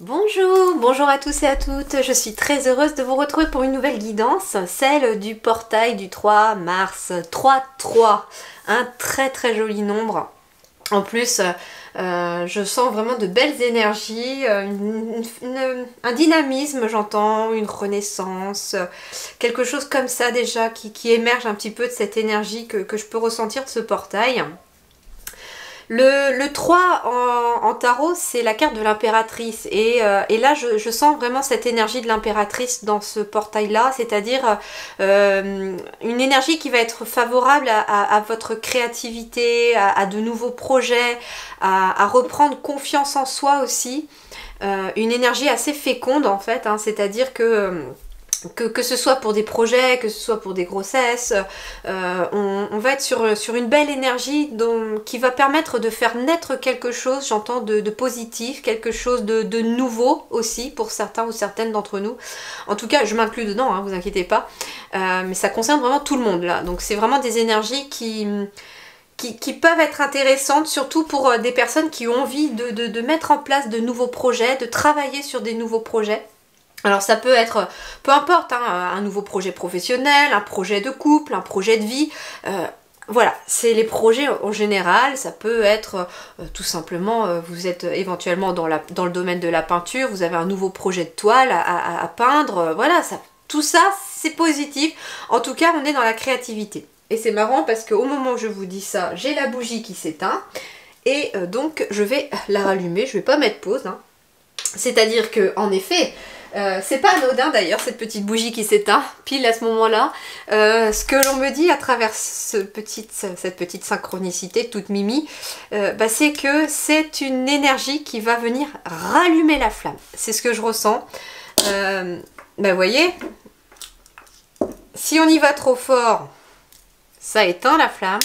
Bonjour, bonjour à tous et à toutes, je suis très heureuse de vous retrouver pour une nouvelle guidance, celle du portail du 3 mars, 3-3, un très joli nombre. En plus, je sens vraiment de belles énergies, un dynamisme, j'entends, une renaissance, quelque chose comme ça déjà qui émerge un petit peu de cette énergie que je peux ressentir de ce portail. Le 3 en tarot, c'est la carte de l'impératrice. Et là, je sens vraiment cette énergie de l'impératrice dans ce portail-là, c'est-à-dire une énergie qui va être favorable à votre créativité, à de nouveaux projets, à reprendre confiance en soi aussi. Une énergie assez féconde en fait, hein, c'est-à-dire que ce soit pour des projets, que ce soit pour des grossesses, on va être sur une belle énergie qui va permettre de faire naître quelque chose, j'entends, de positif, quelque chose de nouveau aussi pour certains ou certaines d'entre nous. En tout cas, je m'inclus dedans, hein, vous inquiétez pas, mais ça concerne vraiment tout le monde là. Donc c'est vraiment des énergies qui peuvent être intéressantes, surtout pour des personnes qui ont envie de mettre en place de nouveaux projets, de travailler sur des nouveaux projets. Alors ça peut être, peu importe, hein, un nouveau projet professionnel, un projet de couple, un projet de vie, voilà, c'est les projets en général. Ça peut être tout simplement, vous êtes éventuellement dans le domaine de la peinture, vous avez un nouveau projet de toile à peindre, voilà, tout ça c'est positif, en tout cas on est dans la créativité. Et c'est marrant parce qu'au moment où je vous dis ça, j'ai la bougie qui s'éteint, et donc je vais la rallumer, je vais pas mettre pause, hein. C'est-à-dire que en effet, c'est pas anodin d'ailleurs cette petite bougie qui s'éteint pile à ce moment-là. Ce que l'on me dit à travers cette petite synchronicité toute mimi, c'est que c'est une énergie qui va venir rallumer la flamme. C'est ce que je ressens. Vous voyez, si on y va trop fort, ça éteint la flamme.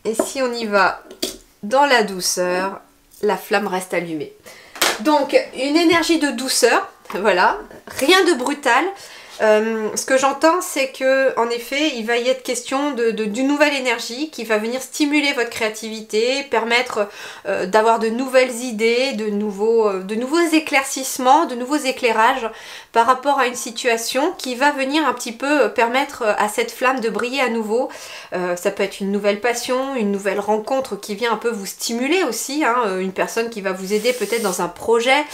Et si on y va dans la douceur, la flamme reste allumée. Donc une énergie de douceur, voilà, rien de brutal. Ce que j'entends, c'est que en effet, il va y être question d'une nouvelle énergie qui va venir stimuler votre créativité, permettre d'avoir de nouvelles idées, de nouveaux éclaircissements, de nouveaux éclairages par rapport à une situation qui va venir un petit peu permettre à cette flamme de briller à nouveau. Ça peut être une nouvelle passion, une nouvelle rencontre qui vient un peu vous stimuler aussi, hein, une personne qui va vous aider peut-être dans un projet.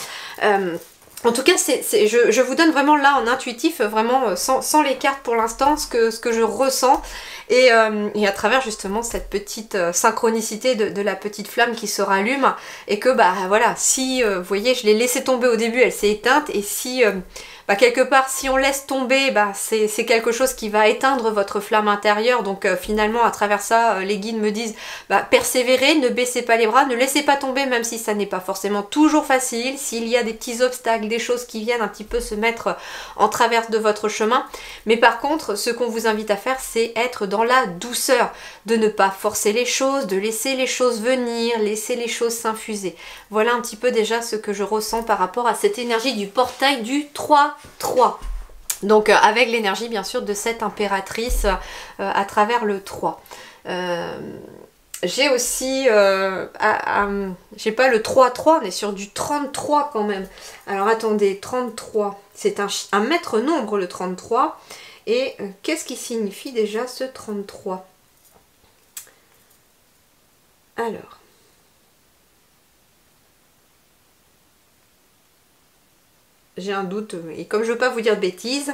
En tout cas, je vous donne vraiment là en intuitif, vraiment sans les cartes pour l'instant, ce que je ressens. Et à travers justement cette petite synchronicité de la petite flamme qui se rallume. Et que voilà, si vous voyez, je l'ai laissée tomber au début, elle s'est éteinte. Et si quelque part, si on laisse tomber, c'est quelque chose qui va éteindre votre flamme intérieure. Donc finalement, à travers ça, les guides me disent persévérez, ne baissez pas les bras, ne laissez pas tomber, même si ça n'est pas forcément toujours facile, s'il y a des petits obstacles, des choses qui viennent un petit peu se mettre en travers de votre chemin. Mais par contre, ce qu'on vous invite à faire, c'est être dans la douceur, de ne pas forcer les choses, de laisser les choses venir, laisser les choses s'infuser. Voilà un petit peu déjà ce que je ressens par rapport à cette énergie du portail du 3-3. Donc avec l'énergie bien sûr de cette impératrice à travers le 3. J'ai aussi, j'ai pas le 3-3, on est sur du 33 quand même. Alors attendez, 33, c'est un maître nombre le 33. Et qu'est-ce qui signifie déjà ce 33? Alors, j'ai un doute, et comme je ne veux pas vous dire de bêtises,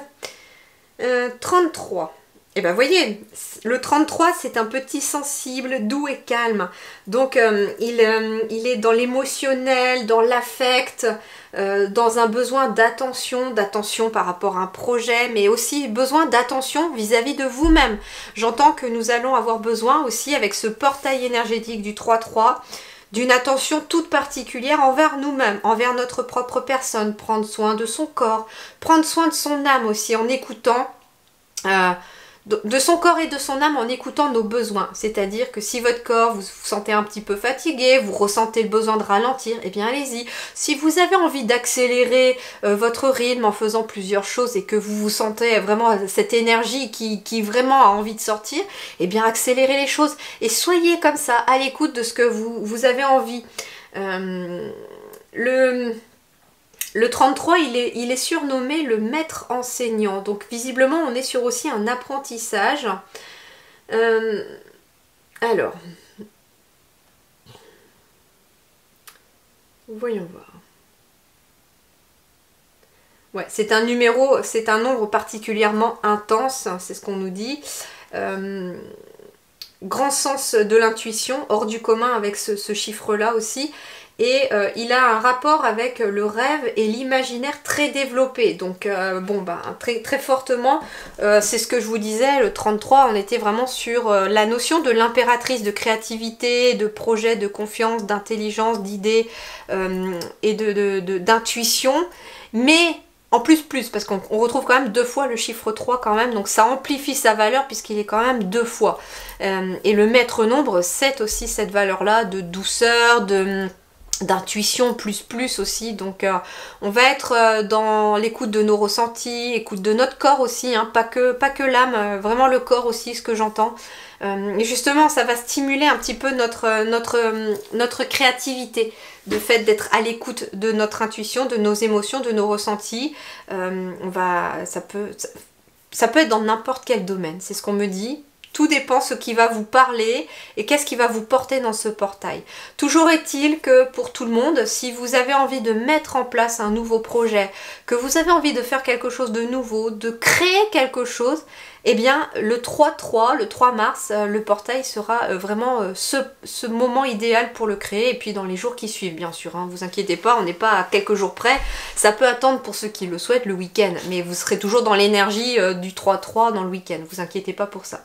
33. Et vous voyez, le 33 c'est un petit sensible, doux et calme. Donc il est dans l'émotionnel, dans l'affect, dans un besoin d'attention par rapport à un projet, mais aussi besoin d'attention vis-à-vis de vous-même. J'entends que nous allons avoir besoin aussi avec ce portail énergétique du 3-3, d'une attention toute particulière envers nous-mêmes, envers notre propre personne, prendre soin de son corps, prendre soin de son âme aussi en écoutant de son corps et de son âme en écoutant nos besoins. C'est-à-dire que si votre corps, vous vous sentez un petit peu fatigué, vous ressentez le besoin de ralentir, eh bien allez-y. Si vous avez envie d'accélérer votre rythme en faisant plusieurs choses et que vous vous sentez vraiment cette énergie qui vraiment a envie de sortir, eh bien accélérez les choses et soyez comme ça, à l'écoute de ce que vous avez envie. Le 33, il est surnommé le maître enseignant. Donc visiblement, on est sur aussi un apprentissage. Alors, voyons voir. Ouais, c'est un nombre particulièrement intense, c'est ce qu'on nous dit. Grand sens de l'intuition, hors du commun avec ce chiffre-là aussi. Et il a un rapport avec le rêve et l'imaginaire très développé. Donc très, très fortement, c'est ce que je vous disais, le 33, on était vraiment sur la notion de l'impératrice, de créativité, de projet, de confiance, d'intelligence, d'idées et d'intuition. Mais en plus, parce qu'on retrouve quand même 2 fois le chiffre 3 quand même, donc ça amplifie sa valeur puisqu'il est quand même 2 fois. Et le maître nombre, c'est aussi cette valeur-là de douceur, d'intuition plus aussi, donc on va être dans l'écoute de nos ressentis, écoute de notre corps aussi, hein, pas que l'âme, vraiment le corps aussi, ce que j'entends. Et justement, ça va stimuler un petit peu notre créativité, le fait d'être à l'écoute de notre intuition, de nos émotions, de nos ressentis. Ça peut être dans n'importe quel domaine, c'est ce qu'on me dit. Tout dépend ce qui va vous parler et qu'est-ce qui va vous porter dans ce portail. Toujours est-il que pour tout le monde, si vous avez envie de mettre en place un nouveau projet, que vous avez envie de faire quelque chose de nouveau, de créer quelque chose, eh bien le 3-3, le 3 mars, le portail sera vraiment ce moment idéal pour le créer. Et puis dans les jours qui suivent, bien sûr, hein, vous inquiétez pas, on n'est pas à quelques jours près. Ça peut attendre pour ceux qui le souhaitent le week-end, mais vous serez toujours dans l'énergie du 3-3 dans le week-end, vous inquiétez pas pour ça.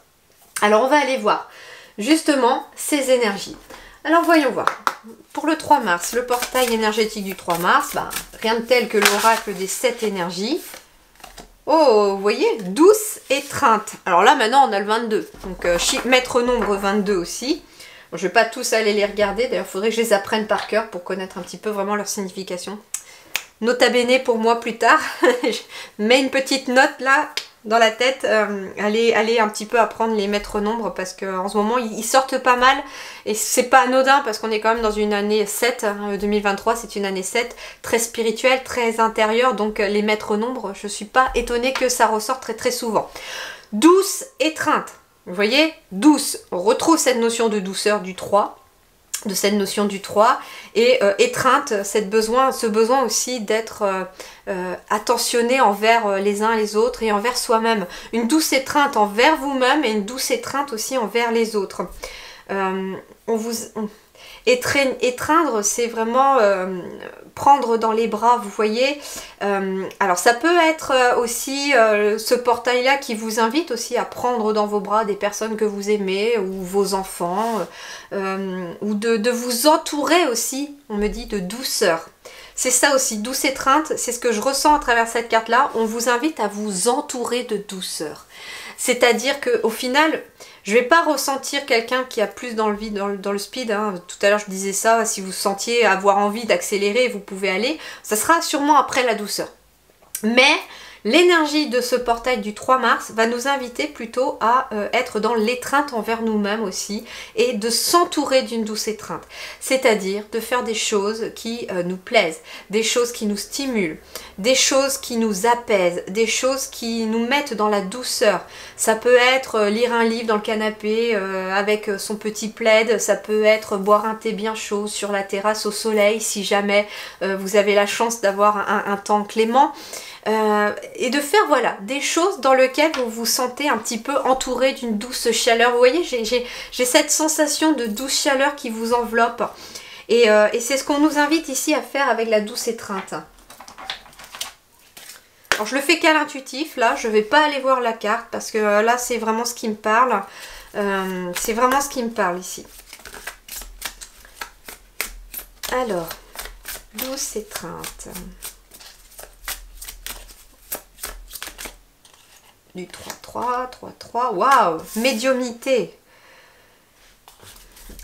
Alors on va aller voir justement ces énergies. Alors voyons voir. Pour le 3 mars, le portail énergétique du 3 mars, rien de tel que l'oracle des 7 énergies. Oh, vous voyez, douce étreinte. Alors là maintenant on a le 22, donc maître nombre 22 aussi. Bon, je ne vais pas tous aller les regarder, d'ailleurs il faudrait que je les apprenne par cœur pour connaître un petit peu vraiment leur signification. Nota bene pour moi plus tard, je mets une petite note là dans la tête, allez un petit peu apprendre les maîtres nombres parce qu'en ce moment ils sortent pas mal et c'est pas anodin parce qu'on est quand même dans une année 7, 2023 c'est une année 7, très spirituelle, très intérieure, donc les maîtres nombres, je suis pas étonnée que ça ressorte très très souvent. Douce étreinte, vous voyez, douce, on retrouve cette notion de douceur du 3, de cette notion du 3 et étreinte, ce besoin aussi d'être attentionné envers les uns les autres et envers soi-même. Une douce étreinte envers vous-même et une douce étreinte aussi envers les autres. Étreindre, c'est vraiment prendre dans les bras, vous voyez. Alors ça peut être aussi ce portail-là qui vous invite aussi à prendre dans vos bras des personnes que vous aimez ou vos enfants, ou de vous entourer aussi, on me dit, de douceur. C'est ça aussi, douce étreinte, c'est ce que je ressens à travers cette carte-là. On vous invite à vous entourer de douceur. C'est-à-dire qu'au final, je ne vais pas ressentir quelqu'un qui a plus dans le speed. Hein. Tout à l'heure, je disais ça, si vous sentiez avoir envie d'accélérer, vous pouvez aller. Ça sera sûrement après la douceur. Mais l'énergie de ce portail du 3 mars va nous inviter plutôt à être dans l'étreinte envers nous-mêmes aussi et de s'entourer d'une douce étreinte. C'est-à-dire de faire des choses qui nous plaisent, des choses qui nous stimulent, des choses qui nous apaisent, des choses qui nous mettent dans la douceur. Ça peut être lire un livre dans le canapé avec son petit plaid, ça peut être boire un thé bien chaud sur la terrasse au soleil si jamais vous avez la chance d'avoir un temps clément. Et de faire voilà des choses dans lesquelles vous vous sentez un petit peu entouré d'une douce chaleur. Vous voyez, j'ai cette sensation de douce chaleur qui vous enveloppe et c'est ce qu'on nous invite ici à faire avec la douce étreinte. Alors je le fais qu'à l'intuitif, là je vais pas aller voir la carte parce que là c'est vraiment ce qui me parle, c'est vraiment ce qui me parle ici. Alors, douce étreinte. Du 3-3, 3-3, waouh, médiumnité.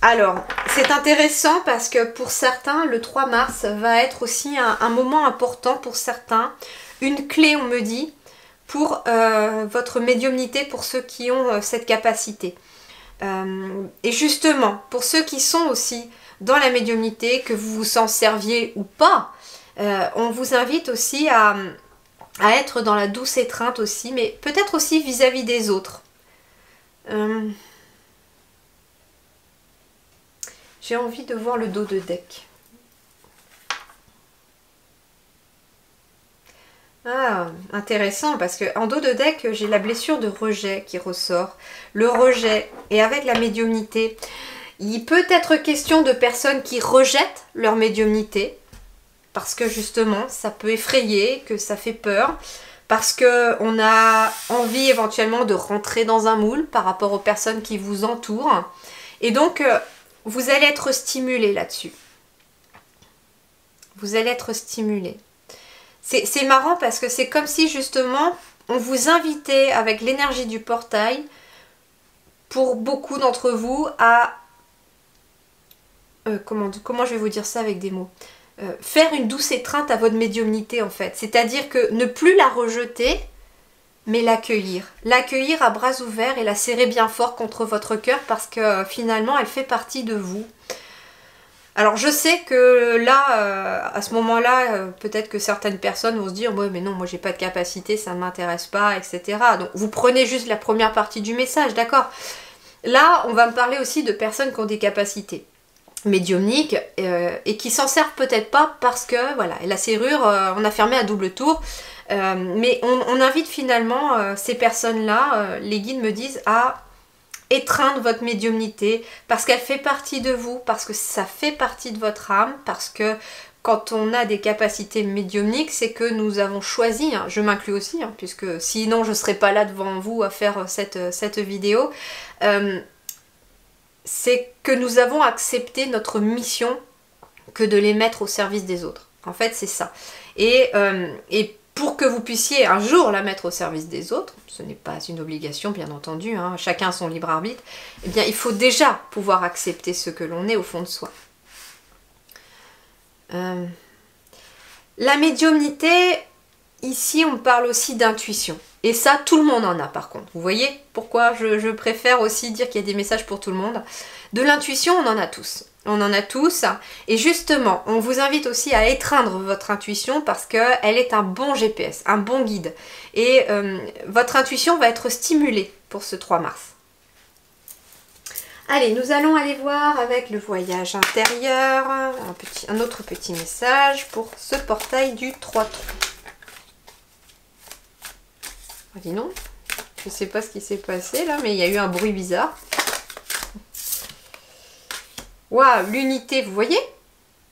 Alors, c'est intéressant parce que pour certains, le 3 mars va être aussi un moment important pour certains. Une clé, on me dit, pour votre médiumnité, pour ceux qui ont cette capacité. Et justement, pour ceux qui sont aussi dans la médiumnité, que vous vous en serviez ou pas, on vous invite aussi à être dans la douce étreinte aussi, mais peut-être aussi vis-à-vis des autres. J'ai envie de voir le dos de deck. Ah, intéressant, parce que en dos de deck, j'ai la blessure de rejet qui ressort. Le rejet, et avec la médiumnité, il peut être question de personnes qui rejettent leur médiumnité, parce que justement, ça peut effrayer, que ça fait peur, parce qu'on a envie éventuellement de rentrer dans un moule par rapport aux personnes qui vous entourent. Et donc, vous allez être stimulé là-dessus. Vous allez être stimulé. C'est marrant parce que c'est comme si justement on vous invitait avec l'énergie du portail, pour beaucoup d'entre vous, à... comment je vais vous dire ça avec des mots, faire une douce étreinte à votre médiumnité en fait. C'est-à-dire que ne plus la rejeter, mais l'accueillir. L'accueillir à bras ouverts et la serrer bien fort contre votre cœur parce que finalement elle fait partie de vous. Alors je sais que là, à ce moment-là, peut-être que certaines personnes vont se dire ouais, mais non, moi j'ai pas de capacité, ça ne m'intéresse pas, etc. Donc vous prenez juste la première partie du message, d'accord? Là, on va me parler aussi de personnes qui ont des capacités médiumniques et qui s'en servent peut-être pas parce que voilà, la serrure, on a fermé à double tour. Mais on invite finalement ces personnes-là, les guides me disent, à étreindre votre médiumnité parce qu'elle fait partie de vous, parce que ça fait partie de votre âme, parce que quand on a des capacités médiumniques, c'est que nous avons choisi, hein, je m'inclus aussi, hein, puisque sinon je ne serais pas là devant vous à faire cette vidéo, c'est que nous avons accepté notre mission que de les mettre au service des autres. En fait, c'est ça. Et pour que vous puissiez un jour la mettre au service des autres, ce n'est pas une obligation bien entendu, hein, chacun a son libre arbitre, eh bien il faut déjà pouvoir accepter ce que l'on est au fond de soi. La médiumnité, ici on parle aussi d'intuition. Et ça, tout le monde en a par contre. Vous voyez pourquoi je préfère aussi dire qu'il y a des messages pour tout le monde. De l'intuition, on en a tous. On en a tous. Et justement, on vous invite aussi à étreindre votre intuition parce qu'elle est un bon GPS, un bon guide. Et votre intuition va être stimulée pour ce 3 mars. Allez, nous allons aller voir avec le voyage intérieur, un autre petit message pour ce portail du 3 trous. Dis non, je ne sais pas ce qui s'est passé là, mais il y a eu un bruit bizarre. Waouh, l'unité, vous voyez?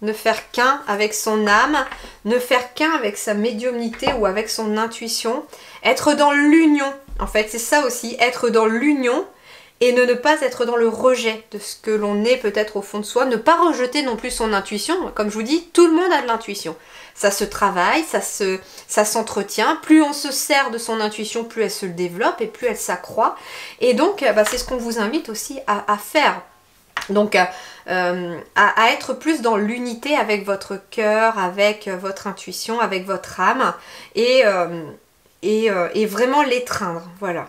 Ne faire qu'un avec son âme, ne faire qu'un avec sa médiumnité ou avec son intuition. Être dans l'union, en fait, c'est ça aussi, être dans l'union et ne pas être dans le rejet de ce que l'on est peut-être au fond de soi. Ne pas rejeter non plus son intuition. Comme je vous dis, tout le monde a de l'intuition. Ça se travaille, ça s'entretient. Plus on se sert de son intuition, plus elle se développe et plus elle s'accroît. Et donc, c'est ce qu'on vous invite aussi à faire. Donc, à être plus dans l'unité avec votre cœur, avec votre intuition, avec votre âme. Et vraiment l'étreindre, voilà.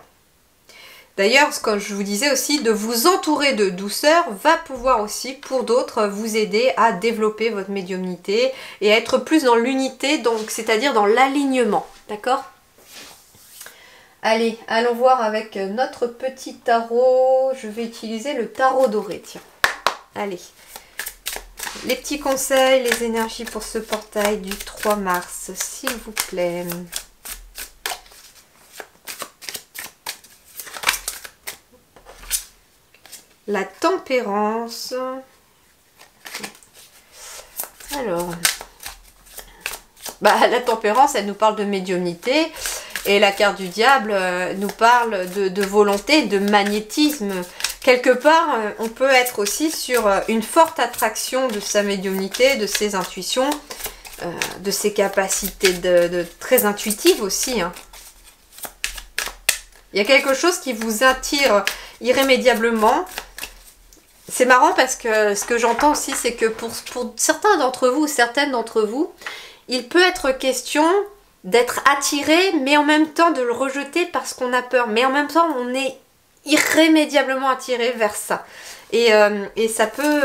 D'ailleurs, comme je vous disais aussi, de vous entourer de douceur va pouvoir aussi, pour d'autres, vous aider à développer votre médiumnité et à être plus dans l'unité, donc c'est-à-dire dans l'alignement, d'accord? Allez, allons voir avec notre petit tarot. Je vais utiliser le tarot doré, tiens. Allez, les petits conseils, les énergies pour ce portail du 3 mars, s'il vous plaît. La tempérance. Alors, la tempérance, elle nous parle de médiumnité. Et la carte du diable nous parle de volonté, de magnétisme. Quelque part, on peut être aussi sur une forte attraction de sa médiumnité, de ses intuitions, de ses capacités très intuitives aussi. Hein. Il y a quelque chose qui vous attire irrémédiablement. C'est marrant parce que ce que j'entends aussi, c'est que pour certains d'entre vous, certaines d'entre vous, il peut être question d'être attiré, mais en même temps de le rejeter parce qu'on a peur. Mais en même temps, on est irrémédiablement attiré vers ça. Et ça peut...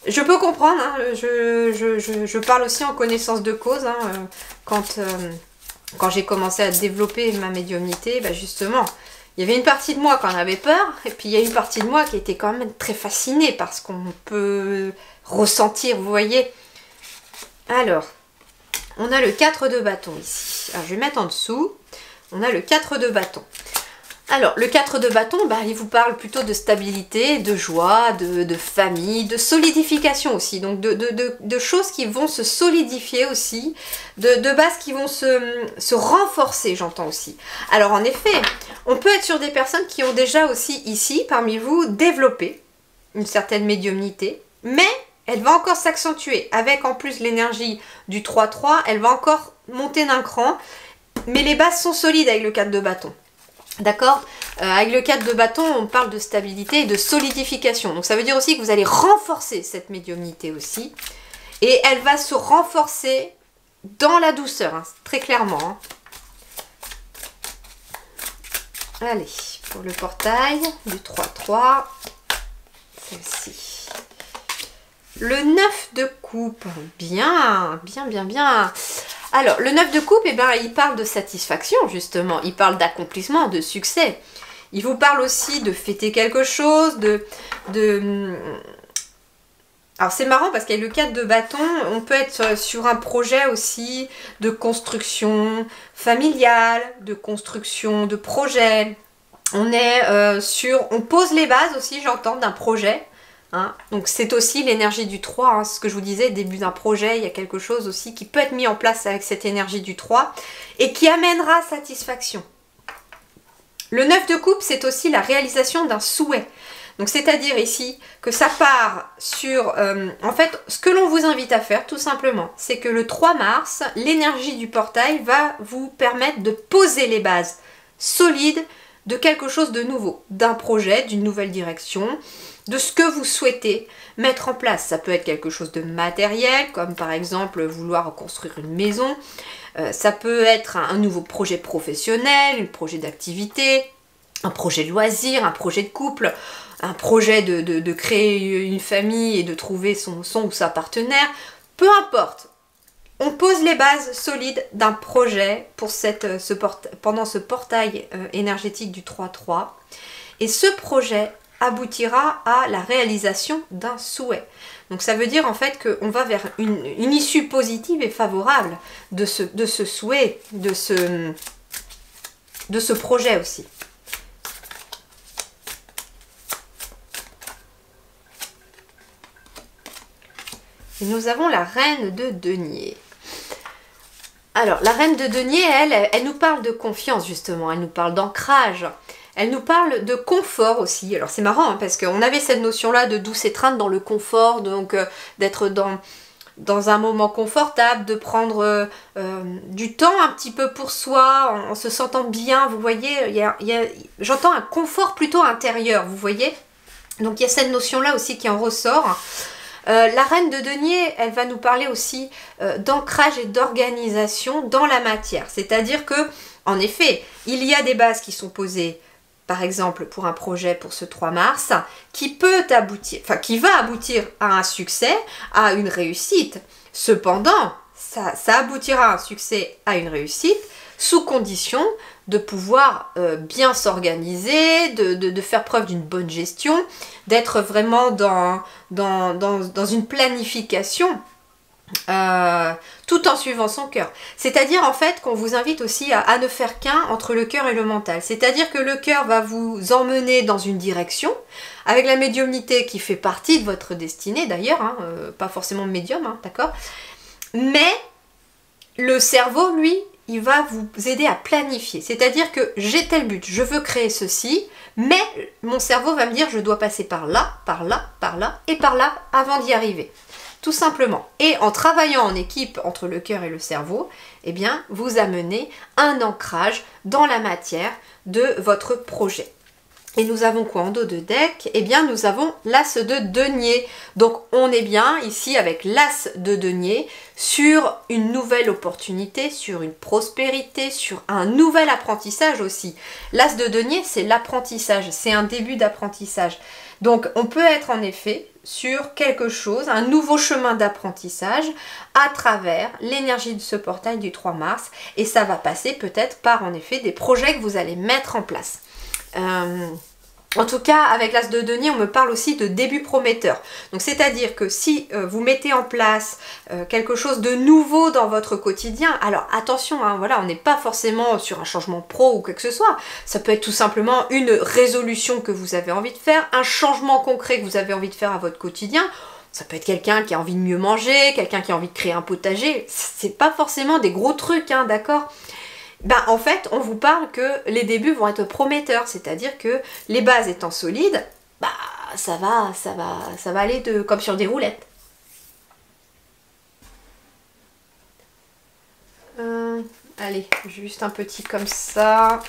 je peux comprendre, hein, je parle aussi en connaissance de cause, hein, quand j'ai commencé à développer ma médiumnité, bah justement, il y avait une partie de moi qui en avait peur, et puis il y a une partie de moi qui était quand même très fascinée par ce qu'on peut ressentir, vous voyez. Alors, on a le 4 de bâton ici. Alors, je vais mettre en dessous. On a le 4 de bâton. Alors, le 4 de bâton, bah, il vous parle plutôt de stabilité, de joie, de famille, de solidification aussi. Donc, de choses qui vont se solidifier aussi, de bases qui vont se renforcer, j'entends aussi. Alors, en effet, on peut être sur des personnes qui ont déjà aussi ici, parmi vous, développé une certaine médiumnité, mais elle va encore s'accentuer. Avec en plus l'énergie du 3-3, elle va encore monter d'un cran, mais les bases sont solides avec le 4 de bâton. D'accord, avec le 4 de bâton, on parle de stabilité et de solidification. Donc ça veut dire aussi que vous allez renforcer cette médiumnité aussi. Et elle va se renforcer dans la douceur, hein, très clairement. Hein. Allez, pour le portail du 3-3, celle-ci. Le 9 de coupe, bien, bien, bien, bien. Alors, le 9 de coupe, eh ben, il parle de satisfaction, justement. Il parle d'accomplissement, de succès. Il vous parle aussi de fêter quelque chose, Alors, c'est marrant parce qu'avec le 4 de bâton, on peut être sur un projet aussi de construction familiale, de construction de projet. On est on pose les bases aussi, j'entends, d'un projet. Hein. Donc c'est aussi l'énergie du 3, hein, ce que je vous disais, début d'un projet, il y a quelque chose aussi qui peut être mis en place avec cette énergie du 3 et qui amènera satisfaction. Le 9 de coupe, c'est aussi la réalisation d'un souhait. Donc c'est-à-dire ici que ça part sur, en fait, ce que l'on vous invite à faire tout simplement, c'est que le 3 mars, l'énergie du portail va vous permettre de poser les bases solides de quelque chose de nouveau, d'un projet, d'une nouvelle direction, de ce que vous souhaitez mettre en place. Ça peut être quelque chose de matériel, comme par exemple vouloir construire une maison. Ça peut être un nouveau projet professionnel, un projet d'activité, un projet de loisir, un projet de couple, un projet de créer une famille et de trouver son ou sa partenaire. Peu importe. On pose les bases solides d'un projet pour pendant ce portail énergétique du 3-3. Et ce projet aboutira à la réalisation d'un souhait. Donc ça veut dire en fait qu'on va vers une issue positive et favorable de ce souhait, de ce projet aussi. Et nous avons la reine de denier. Alors la reine de denier, elle nous parle de confiance justement, elle nous parle d'ancrage. Elle nous parle de confort aussi. Alors c'est marrant hein, parce qu'on avait cette notion-là de douce étreinte dans le confort, donc d'être dans un moment confortable, de prendre du temps un petit peu pour soi, en se sentant bien. Vous voyez, j'entends un confort plutôt intérieur, vous voyez. Donc il y a cette notion-là aussi qui en ressort. La reine de denier, elle va nous parler aussi d'ancrage et d'organisation dans la matière. C'est-à-dire que, en effet, il y a des bases qui sont posées, par exemple pour un projet pour ce 3 mars, qui peut aboutir, enfin qui va aboutir à un succès, à une réussite. Cependant, ça aboutira à un succès, à une réussite, sous condition de pouvoir bien s'organiser, de faire preuve d'une bonne gestion, d'être vraiment dans une planification, tout en suivant son cœur. C'est-à-dire en fait qu'on vous invite aussi à ne faire qu'un entre le cœur et le mental. C'est-à-dire que le cœur va vous emmener dans une direction, avec la médiumnité qui fait partie de votre destinée d'ailleurs, hein, pas forcément médium, hein, d'accord. Mais le cerveau, lui, il va vous aider à planifier. C'est-à-dire que j'ai tel but, je veux créer ceci, mais mon cerveau va me dire je dois passer par là, par là, par là et par là avant d'y arriver. Tout simplement. Et en travaillant en équipe entre le cœur et le cerveau, eh bien, vous amenez un ancrage dans la matière de votre projet. Et nous avons quoi en dos de deck? Eh bien, nous avons l'As de denier. Donc, on est bien ici avec l'As de denier sur une nouvelle opportunité, sur une prospérité, sur un nouvel apprentissage aussi. L'As de denier, c'est l'apprentissage, c'est un début d'apprentissage. Donc, on peut être en effet sur quelque chose, un nouveau chemin d'apprentissage à travers l'énergie de ce portail du 3 mars. Et ça va passer peut-être par en effet des projets que vous allez mettre en place. En tout cas, avec l'As de denier, on me parle aussi de début prometteur. Donc, c'est-à-dire que si vous mettez en place quelque chose de nouveau dans votre quotidien, alors attention, hein, voilà, on n'est pas forcément sur un changement pro ou quoi que ce soit. Ça peut être tout simplement une résolution que vous avez envie de faire, un changement concret que vous avez envie de faire à votre quotidien. Ça peut être quelqu'un qui a envie de mieux manger, quelqu'un qui a envie de créer un potager. C'est pas forcément des gros trucs, hein, d'accord ? Ben, en fait, on vous parle que les débuts vont être prometteurs, c'est-à-dire que les bases étant solides, bah, ça va aller comme sur des roulettes. Allez, juste un petit comme ça.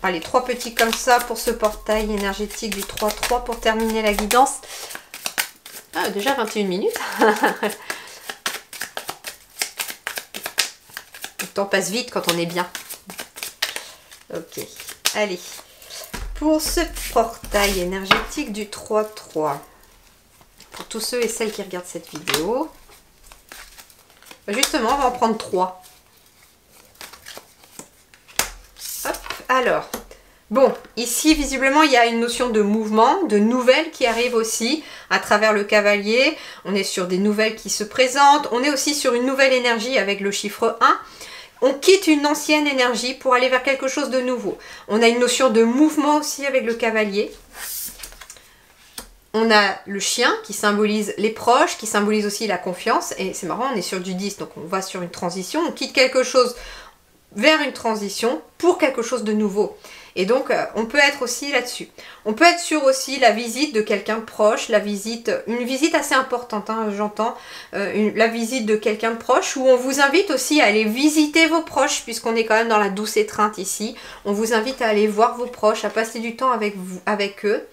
Allez, 3 petits comme ça pour ce portail énergétique du 3-3 pour terminer la guidance. Ah, déjà 21 minutes. Le temps passe vite quand on est bien. Ok, allez. Pour ce portail énergétique du 3-3, pour tous ceux et celles qui regardent cette vidéo, justement, on va en prendre 3. Hop, alors. Bon, ici, visiblement, il y a une notion de mouvement, de nouvelles qui arrivent aussi à travers le cavalier. On est sur des nouvelles qui se présentent. On est aussi sur une nouvelle énergie avec le chiffre 1. On quitte une ancienne énergie pour aller vers quelque chose de nouveau. On a une notion de mouvement aussi avec le cavalier. On a le chien qui symbolise les proches, qui symbolise aussi la confiance. Et c'est marrant, on est sur du 10, donc on va sur une transition. On quitte quelque chose vers une transition pour quelque chose de nouveau. Et donc, on peut être aussi là-dessus. On peut être sur aussi la visite de quelqu'un de proche, une visite assez importante, hein, j'entends, la visite de quelqu'un de proche, où on vous invite aussi à aller visiter vos proches, puisqu'on est quand même dans la douce étreinte ici. On vous invite à aller voir vos proches, à passer du temps avec eux.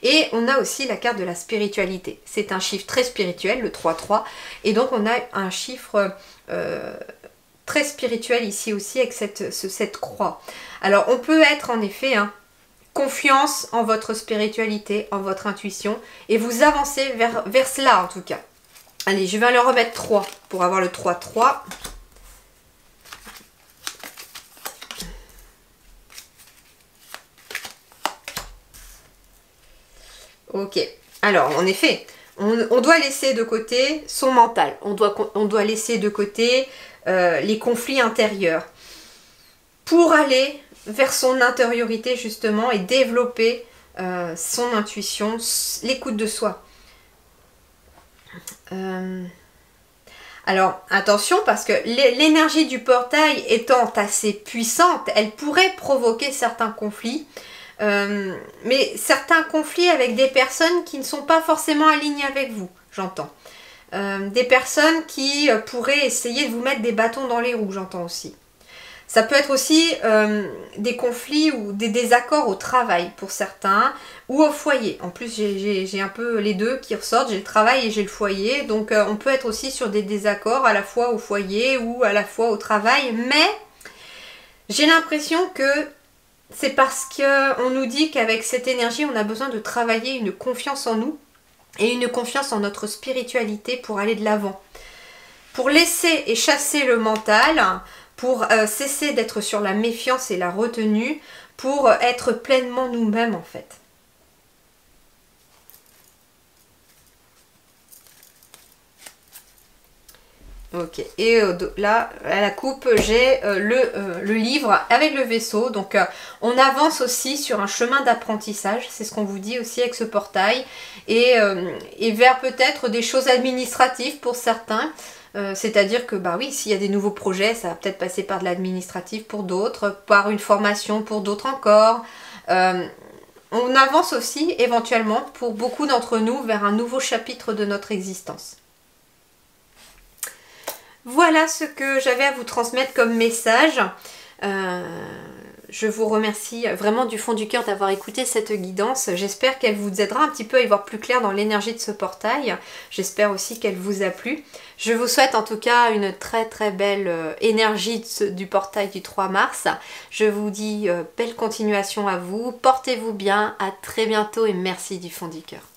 Et on a aussi la carte de la spiritualité. C'est un chiffre très spirituel, le 3-3. Et donc, on a un chiffre très spirituel ici aussi avec cette croix. Alors on peut être en effet confiance en votre spiritualité, en votre intuition et vous avancez vers cela en tout cas. Allez, je vais leur remettre 3 pour avoir le 3-3. Ok, alors en effet, on doit laisser de côté son mental, on doit laisser de côté les conflits intérieurs pour aller vers son intériorité justement et développer son intuition, l'écoute de soi. Alors attention parce que l'énergie du portail étant assez puissante, elle pourrait provoquer certains conflits, mais certains conflits avec des personnes qui ne sont pas forcément alignées avec vous, j'entends. Des personnes qui pourraient essayer de vous mettre des bâtons dans les roues, j'entends aussi. Ça peut être aussi des conflits ou des désaccords au travail pour certains ou au foyer. En plus, j'ai un peu les deux qui ressortent, j'ai le travail et j'ai le foyer. Donc, on peut être aussi sur des désaccords à la fois au foyer ou à la fois au travail. Mais j'ai l'impression que c'est parce qu'on nous dit qu'avec cette énergie, on a besoin de travailler une confiance en nous et une confiance en notre spiritualité pour aller de l'avant. Pour laisser et chasser le mental, pour cesser d'être sur la méfiance et la retenue, pour être pleinement nous-mêmes en fait. Ok, et là, à la coupe, j'ai le livre avec le vaisseau. Donc, on avance aussi sur un chemin d'apprentissage. C'est ce qu'on vous dit aussi avec ce portail. Et vers peut-être des choses administratives pour certains. C'est-à-dire que, bah oui, s'il y a des nouveaux projets, ça va peut-être passer par de l'administratif pour d'autres, par une formation pour d'autres encore. On avance aussi, éventuellement, pour beaucoup d'entre nous, vers un nouveau chapitre de notre existence. Voilà ce que j'avais à vous transmettre comme message. Je Je vous remercie vraiment du fond du cœur d'avoir écouté cette guidance. J'espère qu'elle vous aidera un petit peu à y voir plus clair dans l'énergie de ce portail. J'espère aussi qu'elle vous a plu. Je vous souhaite en tout cas une très très belle énergie du portail du 3 mars. Je vous dis belle continuation à vous. Portez-vous bien. À très bientôt et merci du fond du cœur.